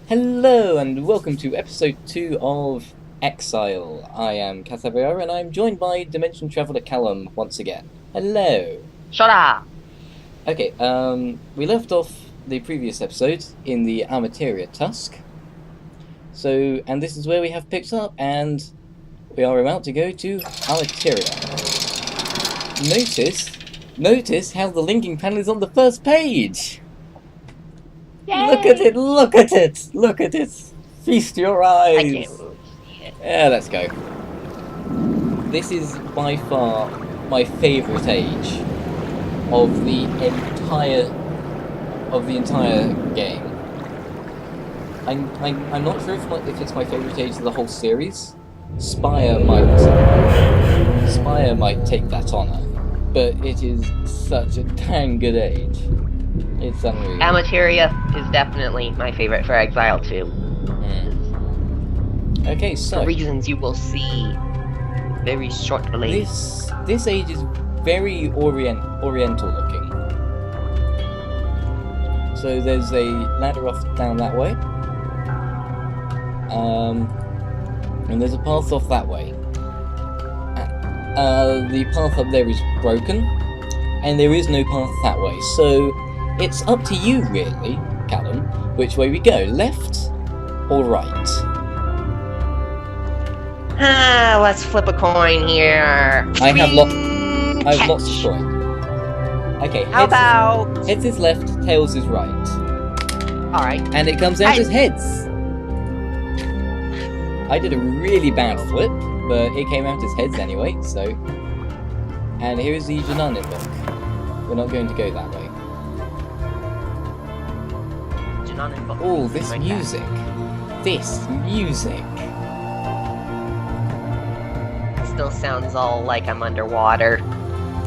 Hello and welcome to episode 2 of Exile. I am Amateria and I'm joined by DimensionTravelerCalum once again. Hello. Shut up! Okay, we left off the previous episode in the Amateria Tusk. And this is where we have picked up, and we are about to go to Amateria. Notice how the linking panel is on the first page! Yay! Look at it! Look at it! Look at it! Feast your eyes! I can't move. Yeah, let's go. This is by far my favourite age of the entire game. I'm not sure if it's my favourite age of the whole series. Spire might take that honour, but it is such a dang good age. It's unreal. Amateria is definitely my favorite for Exile too. Okay, so For reasons you will see very shortly. this age is very oriental looking. So there's a ladder off down that way. And there's a path off that way. The path up there is broken, and there is no path that way. So it's up to you, really, Callum, which way we go, left or right? Let's flip a coin here. I've lost a coin. Okay, heads is left, tails is right. Alright. And it comes out as heads. I did a really bad flip, but it came out as heads anyway, so... And here is the Jananin book. We're not going to go that way. Oh, this music. This music. Still sounds all like I'm underwater.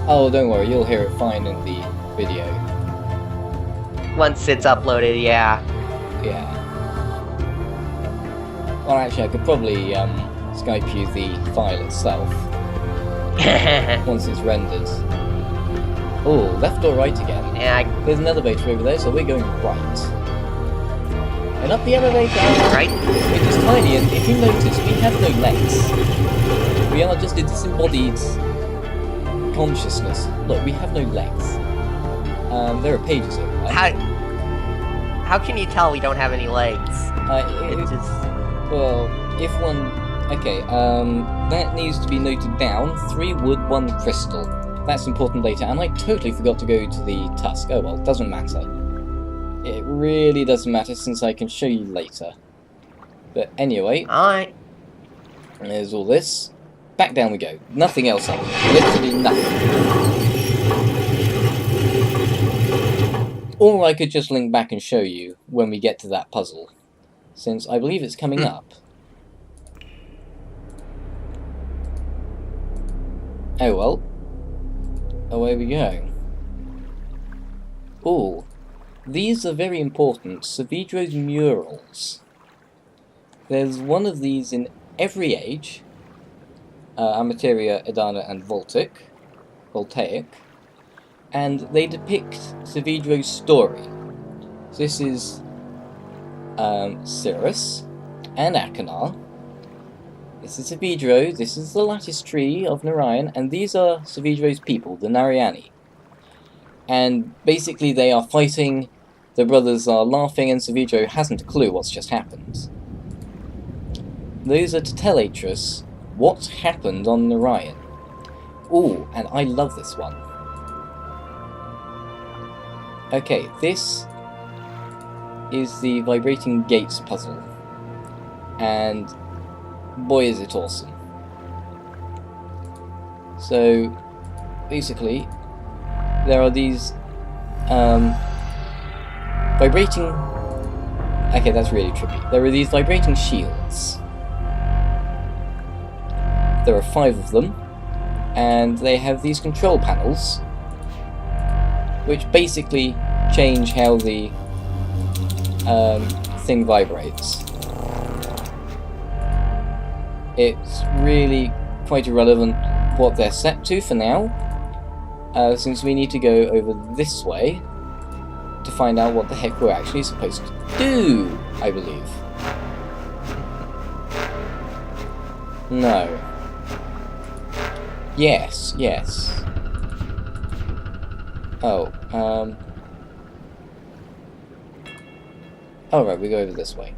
Oh, don't worry, you'll hear it fine in the video. Once it's uploaded, yeah. Yeah. Well, actually, I could probably Skype you the file itself once it's rendered. Oh, left or right again? Yeah, There's an elevator over there, so we're going right. And up the elevator! right? It is tiny, and if you notice, we have no legs. We are just a disembodied consciousness. Look, we have no legs. There are pages over there. How can you tell we don't have any legs? It's just... Well, if one... Okay, that needs to be noted down. 3 wood, 1 crystal. That's important later, and I totally forgot to go to the Tusk. Oh well, doesn't matter. It really doesn't matter, since I can show you later. But anyway... Alright. There's all this. Back down we go. Nothing else up. Literally nothing. Or I could just link back and show you when we get to that puzzle, since I believe it's coming up. Oh well. Away we go. Oh, these are very important. Savidro's murals. There's one of these in every age. Amateria, Edana, and Voltaic, and they depict Savidro's story. So this is Cirrus and Akanar. This is Savidro, this is the lattice tree of Narayan, and these are Savidro's people, the Narayani. And basically they are fighting, the brothers are laughing, and Savidro hasn't a clue what's just happened. Those are to tell Atreus what happened on Narayan. Ooh, and I love this one. Okay, this is the Vibrating Gates puzzle. And boy is it awesome. So, basically, there are these vibrating... Okay, that's really trippy. There are these vibrating shields. There are 5 of them, and they have these control panels, which basically change how the thing vibrates. It's really quite irrelevant what they're set to for now, since we need to go over this way to find out what the heck we're actually supposed to do, I believe. No. Yes, yes. Oh, oh, right, we go over this way.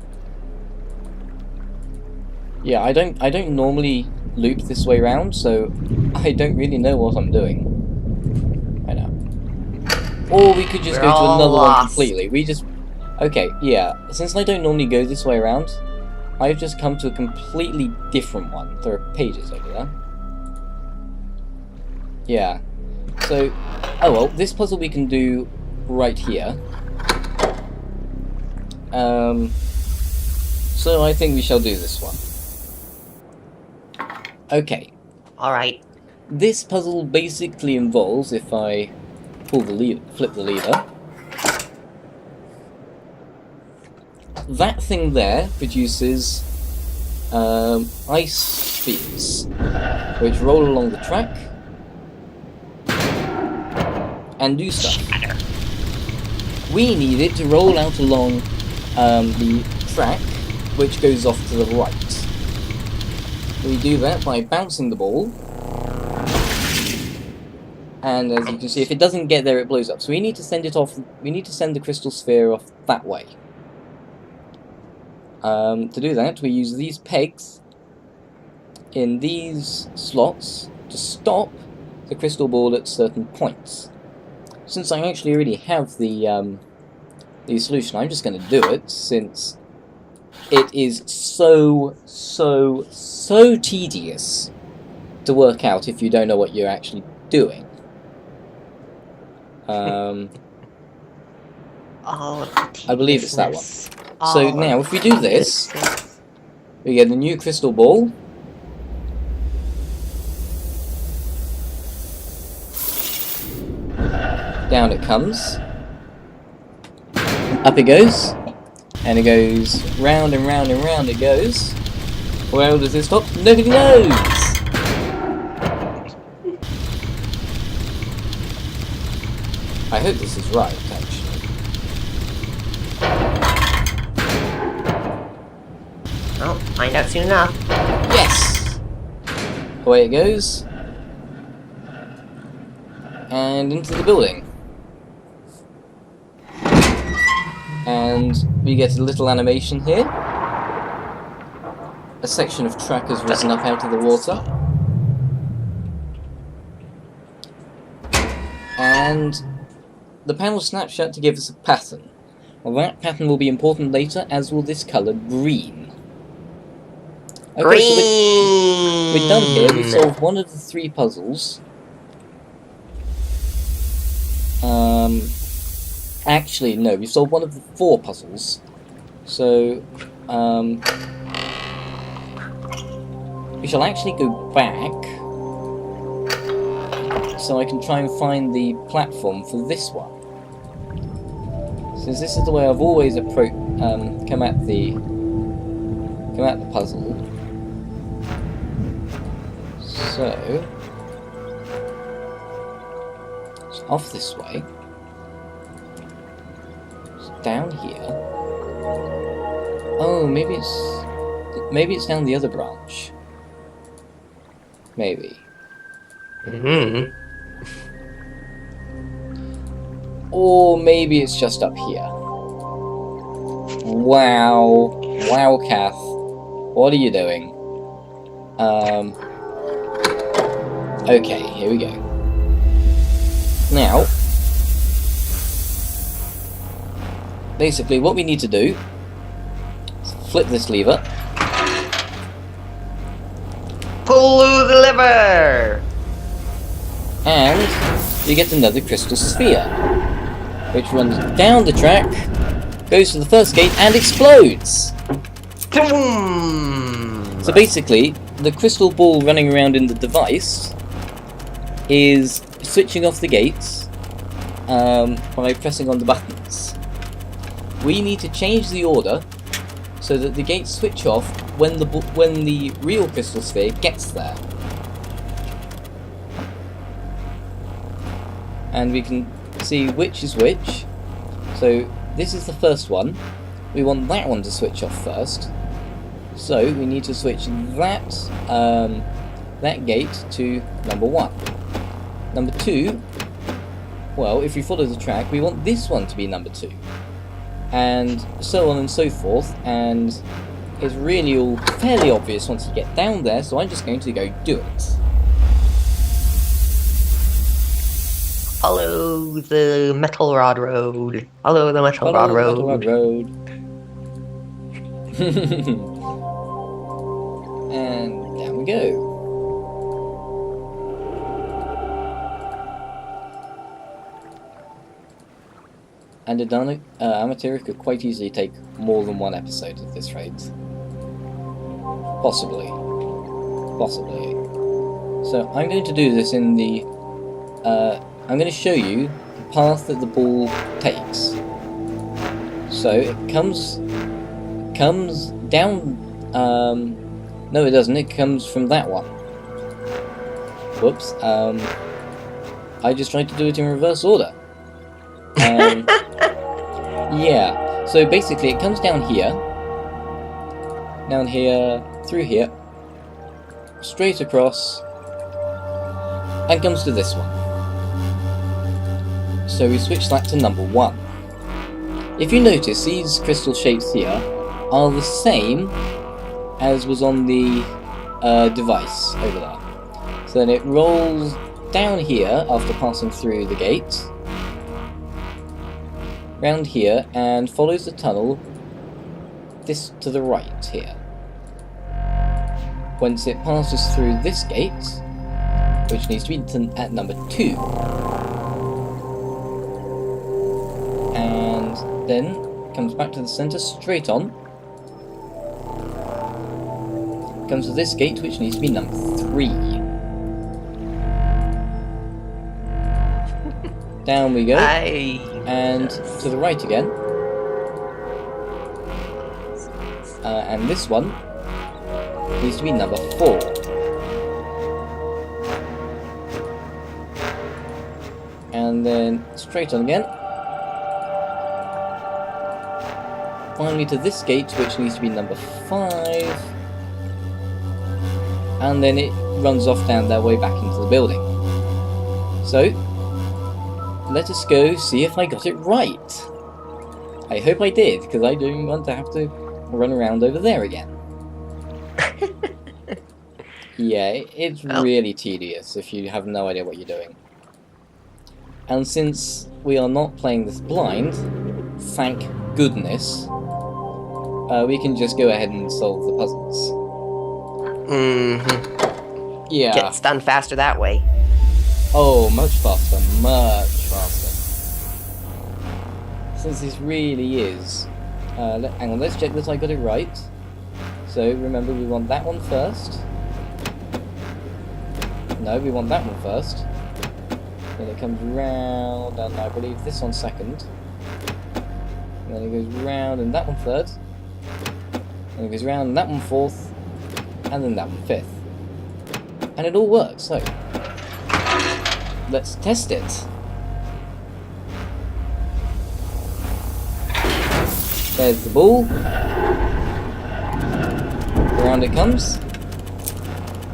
Yeah, I don't normally loop this way round, so I don't really know what I'm doing. I know. Or we could just go to another one completely. Okay, yeah. Since I don't normally go this way around, I've just come to a completely different one. There are pages over there. Yeah. So, oh well, this puzzle we can do right here. So I think we shall do this one. Okay. Alright. This puzzle basically involves, if I pull the lever, flip the lever, that thing there produces ice spheres, which roll along the track and do stuff. We need it to roll out along the track, which goes off to the right. We do that by bouncing the ball, and as you can see, if it doesn't get there, it blows up. So we need to send it off. We need to send the crystal sphere off that way. To do that, we use these pegs in these slots to stop the crystal ball at certain points. Since I actually already have the solution, I'm just going to do it, since it is so tedious to work out if you don't know what you're actually doing. I believe it's that one. So now, if we do this, we get a new crystal ball. Down it comes. Up it goes. And it goes round and round and round it goes. Where does it stop? Nobody knows! I hope this is right, actually. Well, find out soon enough. Yes! Away it goes. And into the building. And we get a little animation here. A section of track has risen up out of the water. And the panel snapshot to give us a pattern. Well, that pattern will be important later, as will this colour green. Okay, green! So we're done here. We've solved one of the 3 puzzles. Actually, no, we've solved one of the 4 puzzles. So, we shall actually go back, so I can try and find the platform for this one. Since this is the way I've always come at the puzzle. So, it's off this way. Down here. Oh, maybe it's down the other branch. Maybe. Or maybe it's just up here. Wow. Wow, Kath. What are you doing? Okay, here we go. Now, basically what we need to do is flip this lever. Pull the lever! And you get another crystal sphere, which runs down the track, goes to the first gate, and explodes! Boom! So basically, the crystal ball running around in the device is switching off the gates by pressing on the buttons. We need to change the order so that the gates switch off when the real crystal sphere gets there. And we can see which is which. So this is the first one. We want that one to switch off first. So we need to switch that gate to number 1. Number 2, well, if we follow the track, we want this one to be number 2. And so on and so forth, and it's really all fairly obvious once you get down there, so I'm just going to go do it. Follow the metal rod road. Follow the metal rod road. Metal rod road. And down we go. And Amateria could quite easily take more than one episode at this rate. Possibly. Possibly. So I'm going to do this in the... I'm going to show you the path that the ball takes. So it comes down... no it doesn't, it comes from that one. Whoops. I just tried to do it in reverse order. Yeah, so basically it comes down here, through here, straight across, and comes to this one. So we switch that to number 1. If you notice, these crystal shapes here are the same as was on the device over there. So then it rolls down here after passing through the gate, round here, and follows the tunnel this to the right here. Once it passes through this gate, which needs to be at number 2, and then comes back to the centre straight on, comes to this gate which needs to be number 3. Down we go. And to the right again. And this one needs to be number 4. And then straight on again. Finally to this gate, which needs to be number 5. And then it runs off down that way back into the building. So, let us go see if I got it right. I hope I did, because I don't want to have to run around over there again. Yeah, it's really tedious if you have no idea what you're doing. And since we are not playing this blind, thank goodness, we can just go ahead and solve the puzzles. Yeah. Gets done faster that way. Oh, much faster, much faster. Since this really is... hang on, let's check that I got it right. So, remember, we want that one first. No, we want that one first. Then it comes round, and I believe this one second. And then it goes round, and that one third. And it goes round, and that one fourth. And then that one fifth. And it all works, so... let's test it. There's the ball. Around it comes.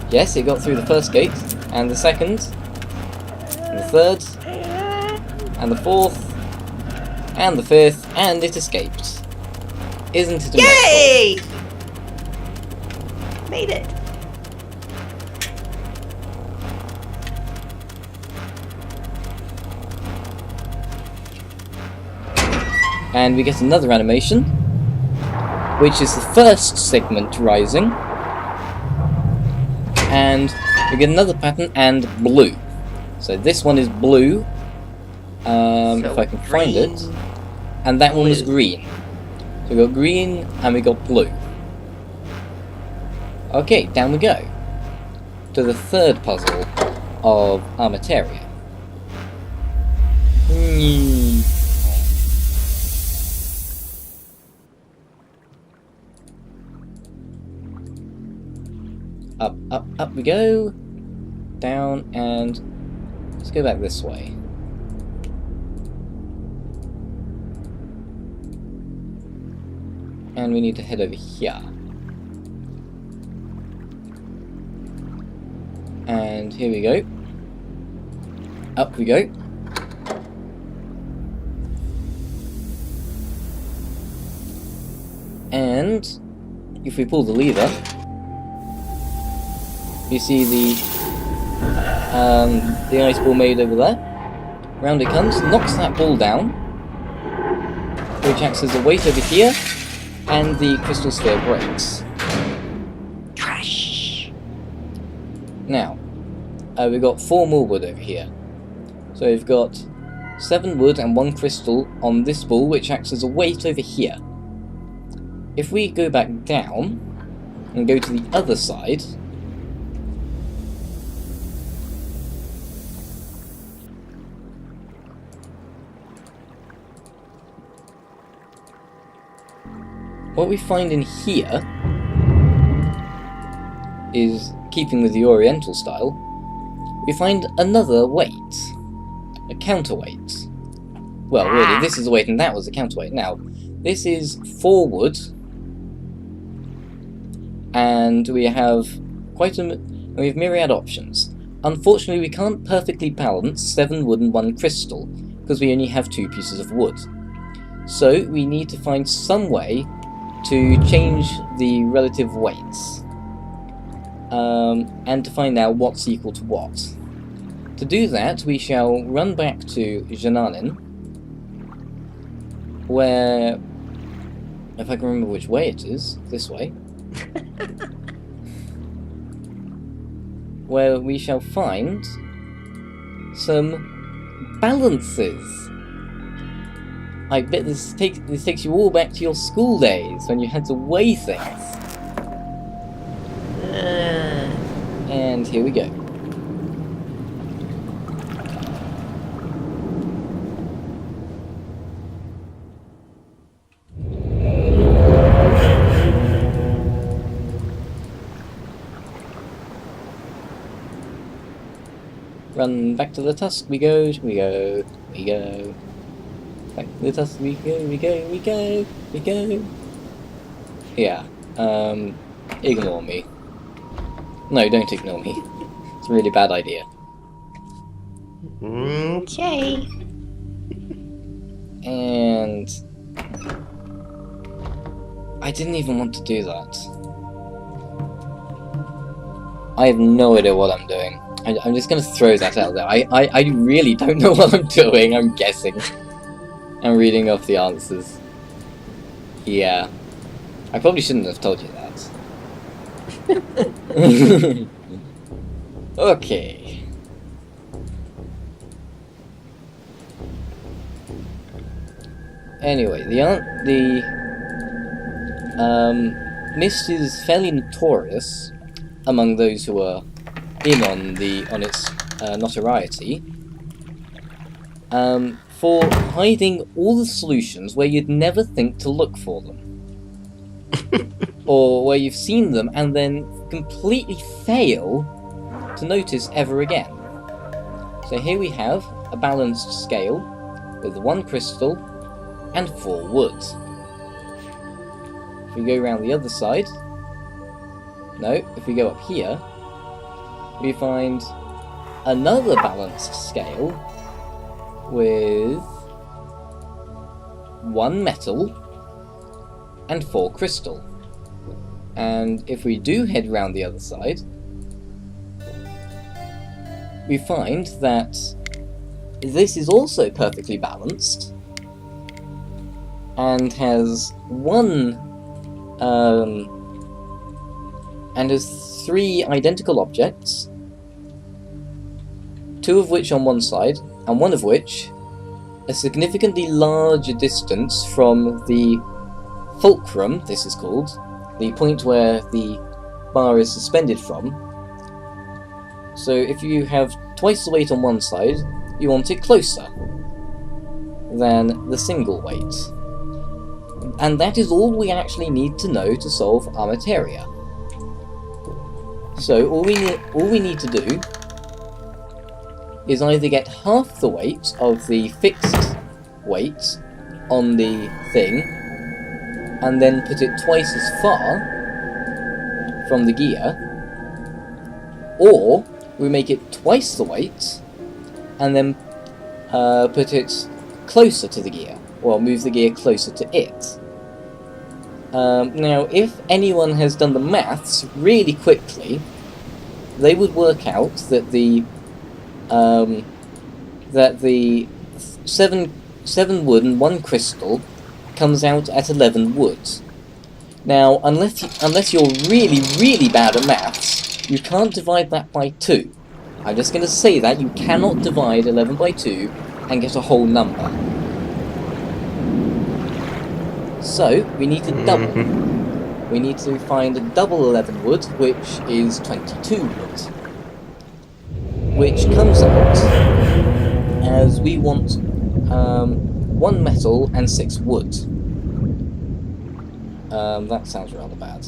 Yes, it got through the first gate, and the second, and the third, and the fourth, and the fifth, and it escaped. Isn't it amazing? Yay! Made it. And we get another animation, which is the first segment rising, and we get another pattern and blue. So this one is blue, if I can find it, and that one was green. So we got green and we got blue. Okay, down we go to the third puzzle of Amateria. Up, up, up we go, down, and let's go back this way. And we need to head over here. And here we go. Up we go. And if we pull the lever, you see the ice ball made over there. Round it comes, knocks that ball down, which acts as a weight over here, and the crystal sphere breaks. Trash. Now, we've got 4 more wood over here. So we've got 7 wood and 1 crystal on this ball, which acts as a weight over here. If we go back down and go to the other side, what we find in here is, keeping with the Oriental style, we find another weight. A counterweight. Well, really, this is a weight and that was a counterweight. Now, this is 4 wood, and we have we have myriad options. Unfortunately, we can't perfectly balance 7 wood and 1 crystal, because we only have 2 pieces of wood. So, we need to find some way to change the relative weights, and to find out what's equal to what. To do that, we shall run back to Jananin, where, if I can remember which way it is, this way, where we shall find some balances. I bet this takes you all back to your school days, when you had to weigh things. And here we go. Run back to the tusk we go, we go. Back to the tusk we go. Yeah, ignore me. No, don't ignore me. It's a really bad idea. Okay. And I didn't even want to do that. I have no idea what I'm doing. I'm just gonna throw that out there. I really don't know what I'm doing, I'm guessing. I'm reading off the answers. Yeah. I probably shouldn't have told you that. Okay. Anyway, the Myst is fairly notorious among those who are in on its notoriety, for hiding all the solutions where you'd never think to look for them. Or where you've seen them and then completely fail to notice ever again. So here we have a balanced scale with 1 crystal and 4 wood. If we go around the other side, no, if we go up here, we find another balanced scale with 1 metal and 4 crystal. And if we do head round the other side, we find that this is also perfectly balanced and has 3 identical objects, 2 of which on one side, and 1 of which a significantly larger distance from the fulcrum, this is called, the point where the bar is suspended from. So if you have twice the weight on one side, you want it closer than the single weight. And that is all we actually need to know to solve Amateria. So all we need to do is either get half the weight of the fixed weight on the thing, and then put it twice as far from the gear, or we make it twice the weight and then put it closer to the gear, or move the gear closer to it. Now, if anyone has done the maths really quickly, they would work out that the seven wood and 1 crystal comes out at 11 wood. Now, unless you're really, really bad at maths, you can't divide that by 2. I'm just going to say that you cannot divide 11 by 2 and get a whole number. So, we need to double. We need to find a double 11 wood, which is 22 wood. Which comes out as we want 1 metal and 6 wood. That sounds rather bad.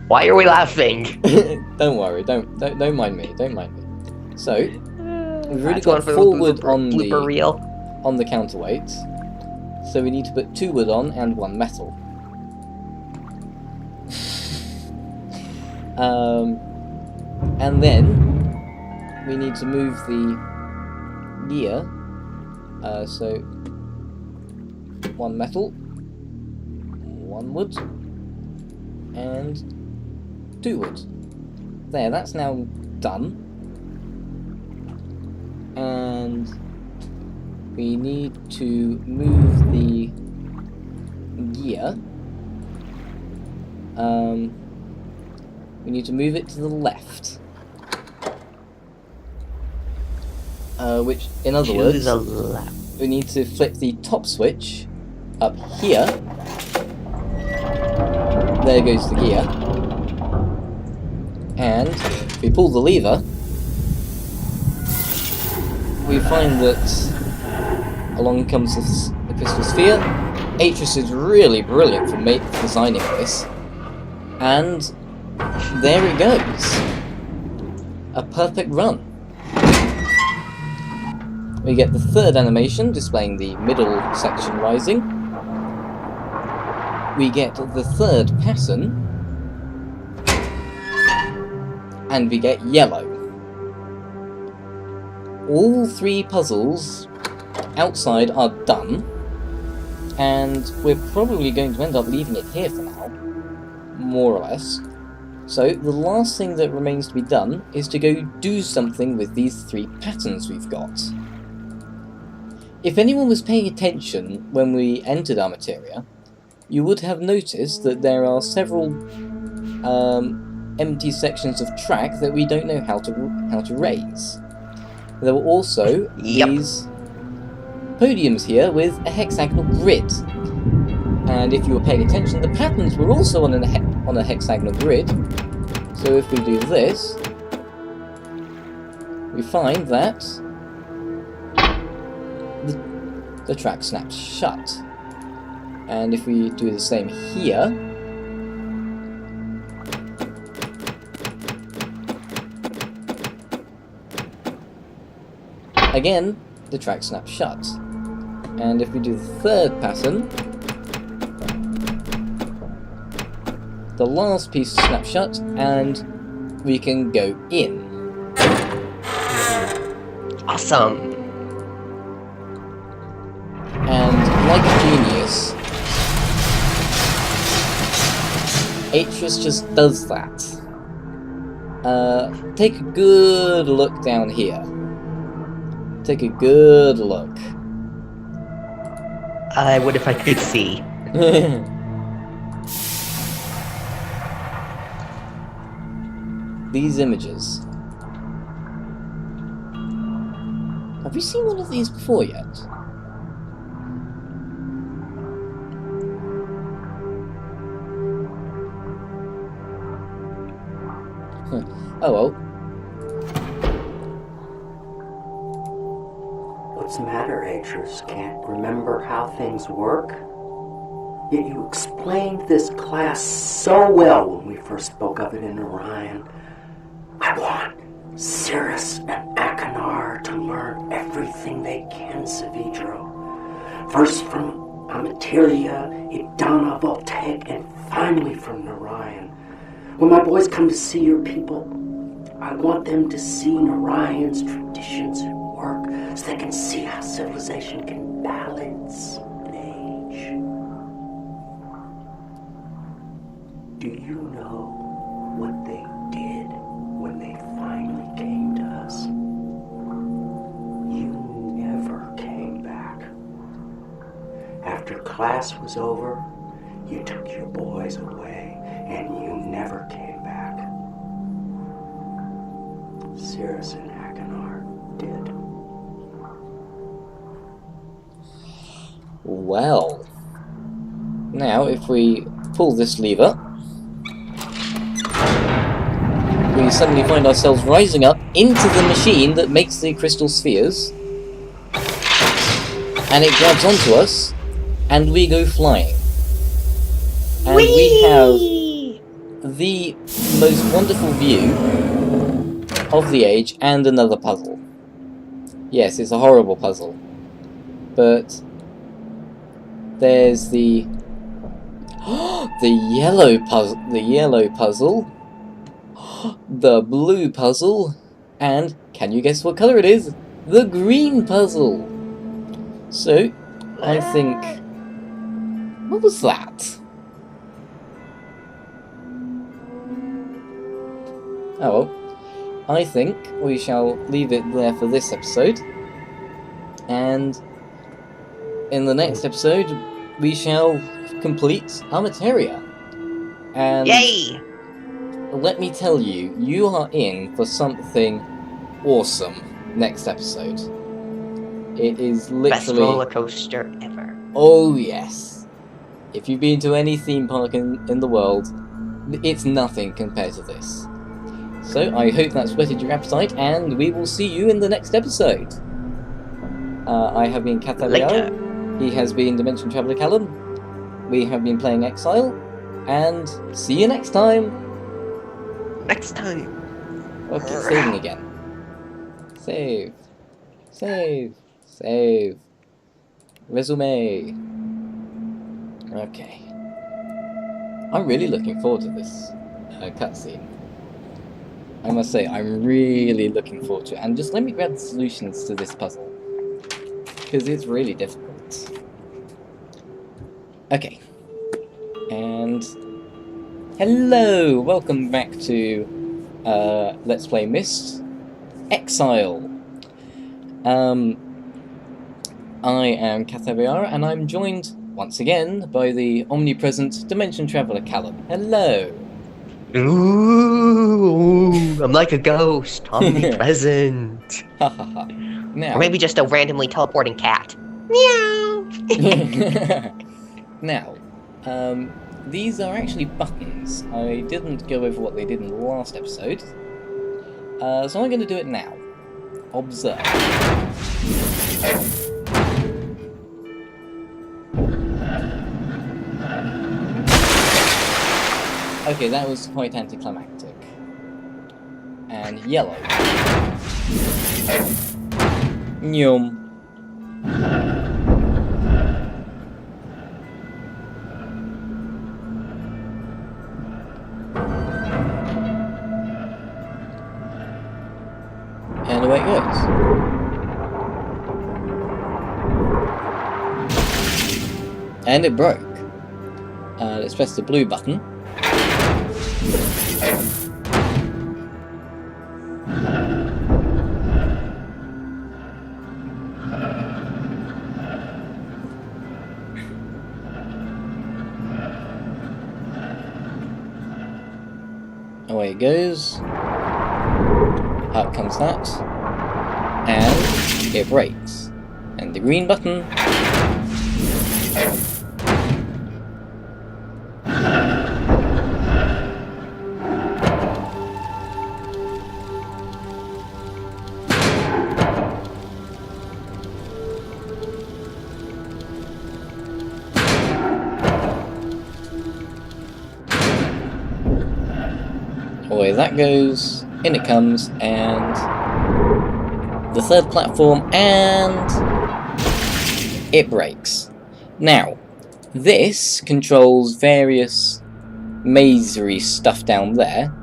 Why are we laughing? Don't worry, don't mind me, don't mind me. So, we've really got 4 wood on the counterweight, so we need to put 2 wood on and 1 metal. And then we need to move the gear, so 1 metal, 1 wood, and 2 wood. There, that's now done. And we need to move the gear. We need to move it to the left. Which, in other words, we need to flip the top switch up here. There goes the gear. And if we pull the lever, we find that along comes the crystal sphere. Atreus is really brilliant for designing this. And there it goes. A perfect run. We get the 3rd animation displaying the middle section rising. We get the 3rd pattern. And we get yellow. All 3 puzzles outside are done. And we're probably going to end up leaving it here for now. More or less. So the last thing that remains to be done is to go do something with these 3 patterns we've got. If anyone was paying attention when we entered Amateria, you would have noticed that there are several empty sections of track that we don't know how to raise. There were also these podiums here with a hexagonal grid. And if you were paying attention, the patterns were also on a hexagonal grid. So if we do this, we find that the track snaps shut. And if we do the same here, again, the track snaps shut. And if we do the 3rd pattern, the last piece snaps shut, and we can go in. Awesome! And like a genius, Atreus just does that. Take a good look down here. Take a good look. I would if I could see. These images. Have you seen one of these before yet? Oh well. What's the matter, Atreus? Can't remember how things work? Yet you explained this class so well when we first spoke of it in Orion. I want Cirrus and Achenar to learn everything they can, Savidro. First from Amateria, Idana, Voltaic, and finally from Narayan. When my boys come to see your people, I want them to see Narayan's traditions at work so they can see how civilization can balance an age. Do you know what they did when they finally came to us? You never came back. After class was over, you took your boys away and you never came back. Cirrus and Achenar did. Well, now if we pull this lever, we suddenly find ourselves rising up into the machine that makes the crystal spheres, and it grabs onto us, and we go flying. And we have the most wonderful view of the age and another puzzle. Yes, it's a horrible puzzle, but there's the yellow puzzle, the blue puzzle, and can you guess what colour it is? The green puzzle. So I think, what was that? Oh well, I think we shall leave it there for this episode, and in the next episode we shall complete Amateria. And Yay! let me tell you, you are in for something awesome next episode. It is literally... best roller coaster ever. Oh yes. If you've been to any theme park in the world, it's nothing compared to this. So I hope that's whetted your appetite, and we will see you in the next episode. I have been Later. He has been DimensionTravelerCalum. We have been playing Exile, and see you next time. Next time. Okay, saving again. Save. Save. Save. Resume. Okay. I'm really looking forward to this cutscene. I must say, I'm really looking forward to it. And just let me grab the solutions to this puzzle, because it's really difficult. Okay. And hello! Welcome back to Let's Play Myst. Exile. I am Amateria, and I'm joined once again by the omnipresent DimensionTravelerCalum. Hello! Ooh, I'm like a ghost, omnipresent. Now, Or maybe just a randomly teleporting cat. Meow! now, these are actually buttons. I didn't go over what they did in the last episode, so I'm going to do it now. Observe. Okay, that was quite anticlimactic. And yellow. Nyum. And away it goes. And it broke. Let's press the blue button. Away it goes. Out comes that. And it breaks. And the green button. that goes, in it comes, and the third platform, and it breaks. Now, this controls various mazery stuff down there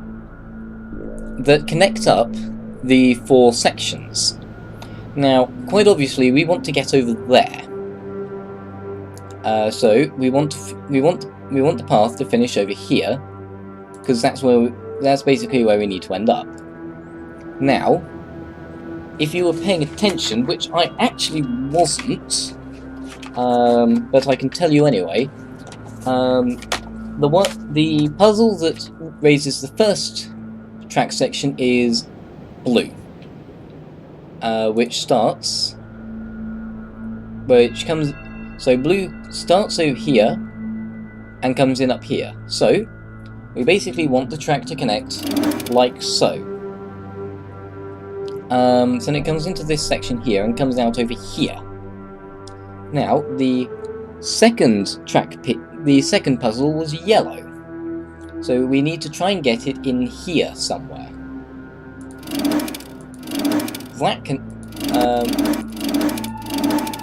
that connect up the 4 sections. Now, quite obviously, we want to get over there. So we want the path to finish over here, because that's basically where we need to end up. Now, if you were paying attention, which I actually wasn't, but I can tell you anyway, the puzzle that raises the first track section is blue, which comes. So blue starts over here and comes in up here. So we basically want the track to connect like so. So then it comes into this section here and comes out over here. Now the second puzzle was yellow. So we need to try and get it in here somewhere. That can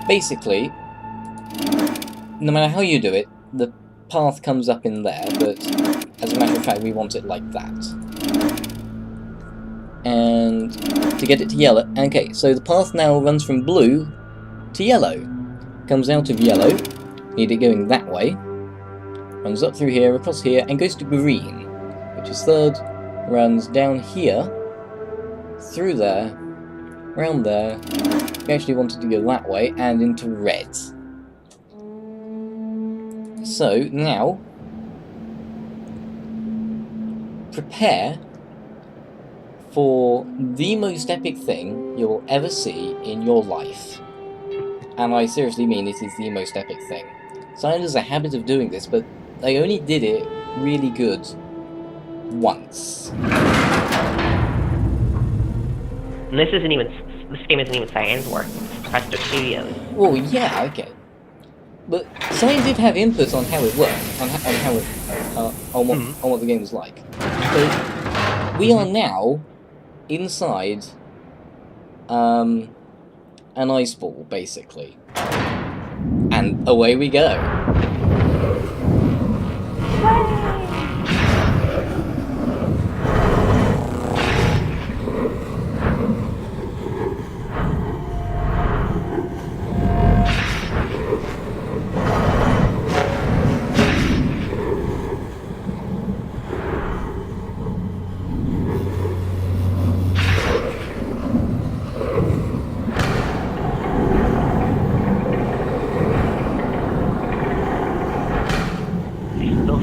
basically, no matter how you do it, the path comes up in there, but as a matter of fact we want it like that. And to get it to yellow, okay, so the path now runs from blue to yellow. Comes out of yellow, need it going that way, runs up through here, across here, and goes to green, which is third, runs down here, through there, around there, we actually wanted to go that way, and into red. So, now, prepare for the most epic thing you'll ever see in your life. And I seriously mean it is the most epic thing. Science has a habit of doing this, but they only did it really good once. And this game isn't even Cyan's work, it's Presto Studios. Well, yeah, okay. But Cyan did have inputs on how it worked, on what the game was like. So we are now inside an ice ball, basically. And away we go.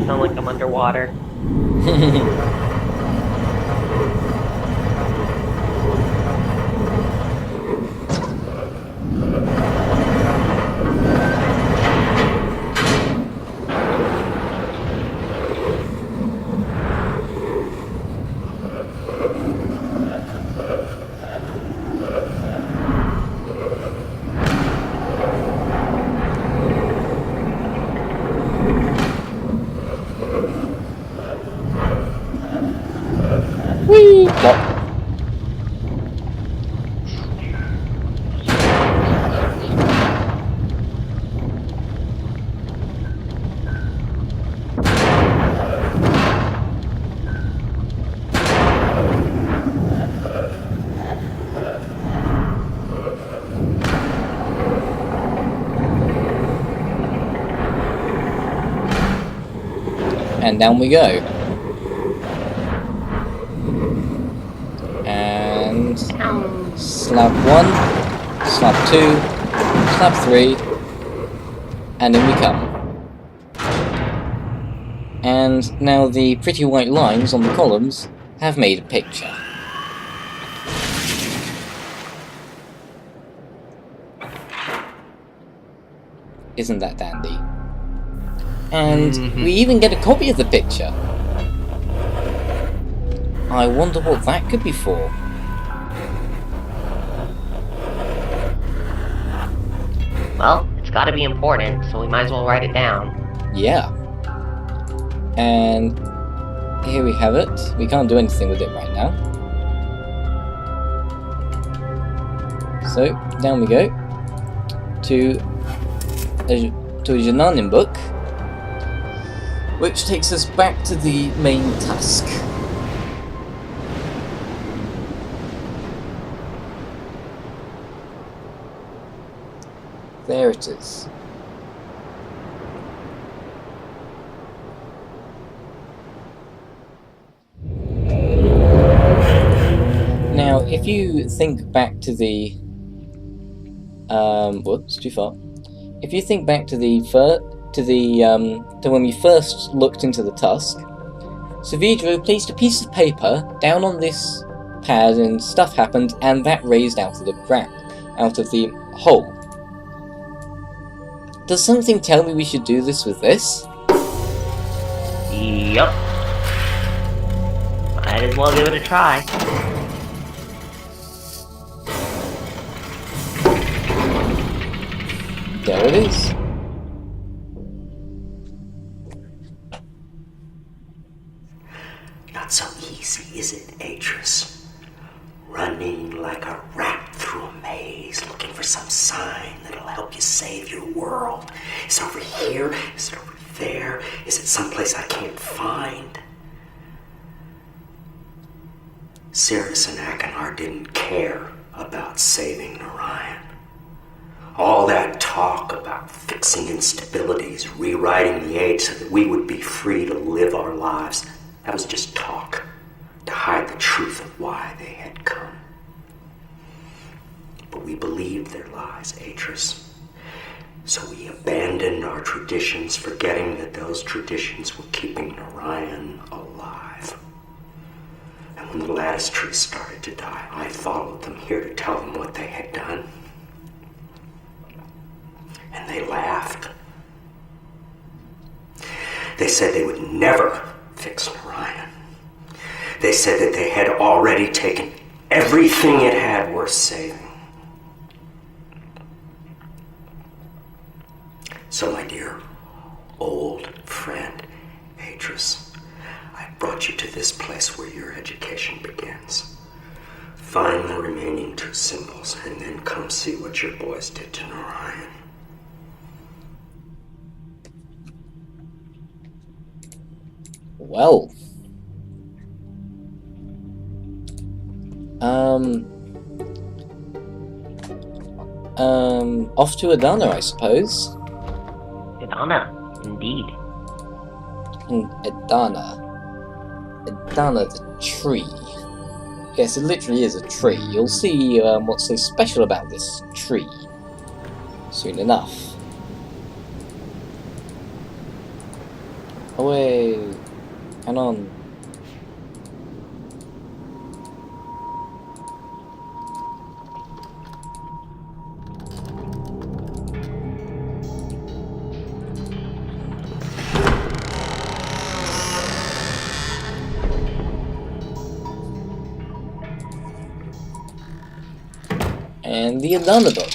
Sound like I'm underwater. Whee! And down we go. And slab 1, slab 2, slab 3, and in we come. And now the pretty white lines on the columns have made a picture. Isn't that dandy? And we even get a copy of the picture. I wonder what that could be for. Well, it's gotta be important, so we might as well write it down. Yeah. And here we have it. We can't do anything with it right now. So, down we go to a Jananin book, which takes us back to the main task. There it is. Now, if you think back to the whoops, too far. If you think back to to when we first looked into the tusk, Savidro placed a piece of paper down on this pad, and stuff happened, and that raised out of the ground, out of the hole. Does something tell me we should do this with this? Yup. Might as well give it a try. There it is. Not so easy, is it, Atris? Running like a rat through a maze, looking for some sign that'll help you save your world. Is it over here? Is it over there? Is it someplace I can't find? Cirrus and Akinar didn't care about saving Narayan. All that talk about fixing instabilities, rewriting the age so that we would be free to live our lives, that was just talk to hide the truth of why they had come. But we believed their lies, Atris. So we abandoned our traditions, forgetting that those traditions were keeping Narayan alive. And when the lattice tree started to die, I followed them here to tell them what they had done. And they laughed. They said they would never fix Narayan. They said that they had already taken everything it had worth saving. So, my dear old friend, Atris, I brought you to this place where your education begins. Find the remaining 2 symbols, and then come see what your boys did to Narayan. Well, off to Adana, I suppose. Adana, indeed. Adana the tree. Yes, it literally is a tree. You'll see what's so special about this tree soon enough. Away, and on. And the Adana book.